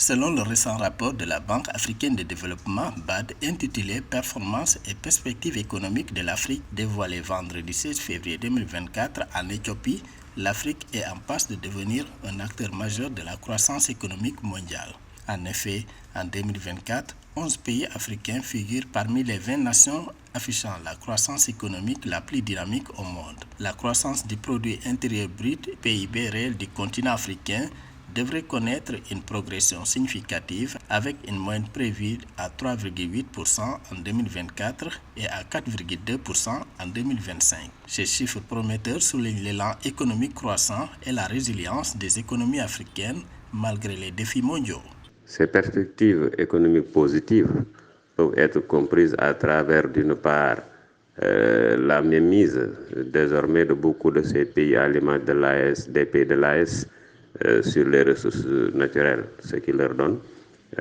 Selon le récent rapport de la Banque africaine de développement (BAD) intitulé Performance et perspectives économiques de l'Afrique, dévoilé vendredi 16 février 2024 en Éthiopie, l'Afrique est en passe de devenir un acteur majeur de la croissance économique mondiale. En effet, en 2024, 11 pays africains figurent parmi les 20 nations affichant la croissance économique la plus dynamique au monde. La croissance du produit intérieur brut (PIB) réel du continent africain devrait connaître une progression significative avec une moyenne prévue à 3,8% en 2024 et à 4,2% en 2025. Ces chiffres prometteurs soulignent l'élan économique croissant et la résilience des économies africaines malgré les défis mondiaux. Ces perspectives économiques positives peuvent être comprises à travers, d'une part, la mainmise désormais de beaucoup de ces pays à l'image de l'AES, des pays de l'AES, sur les ressources naturelles, ce qui leur donne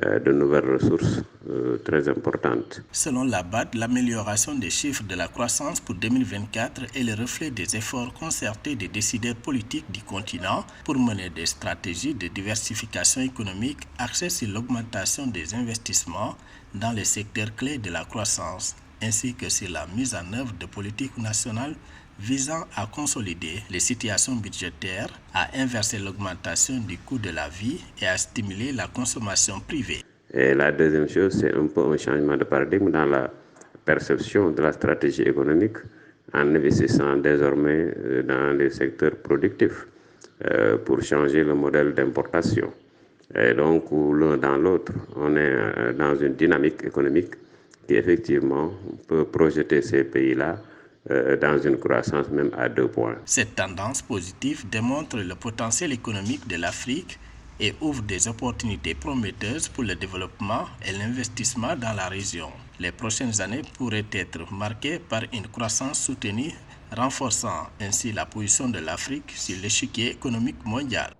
de nouvelles ressources très importantes. Selon la BAD, l'amélioration des chiffres de la croissance pour 2024 est le reflet des efforts concertés des décideurs politiques du continent pour mener des stratégies de diversification économique axées sur l'augmentation des investissements dans les secteurs clés de la croissance, ainsi que sur la mise en œuvre de politiques nationales visant à consolider les situations budgétaires, à inverser l'augmentation du coût de la vie et à stimuler la consommation privée. Et la deuxième chose, c'est un peu un changement de paradigme dans la perception de la stratégie économique en investissant désormais dans les secteurs productifs pour changer le modèle d'importation. Et donc, l'un dans l'autre, on est dans une dynamique économique qui effectivement peut projeter ces pays-là dans une croissance même à 2 points. Cette tendance positive démontre le potentiel économique de l'Afrique et ouvre des opportunités prometteuses pour le développement et l'investissement dans la région. Les prochaines années pourraient être marquées par une croissance soutenue, renforçant ainsi la position de l'Afrique sur l'échiquier économique mondial.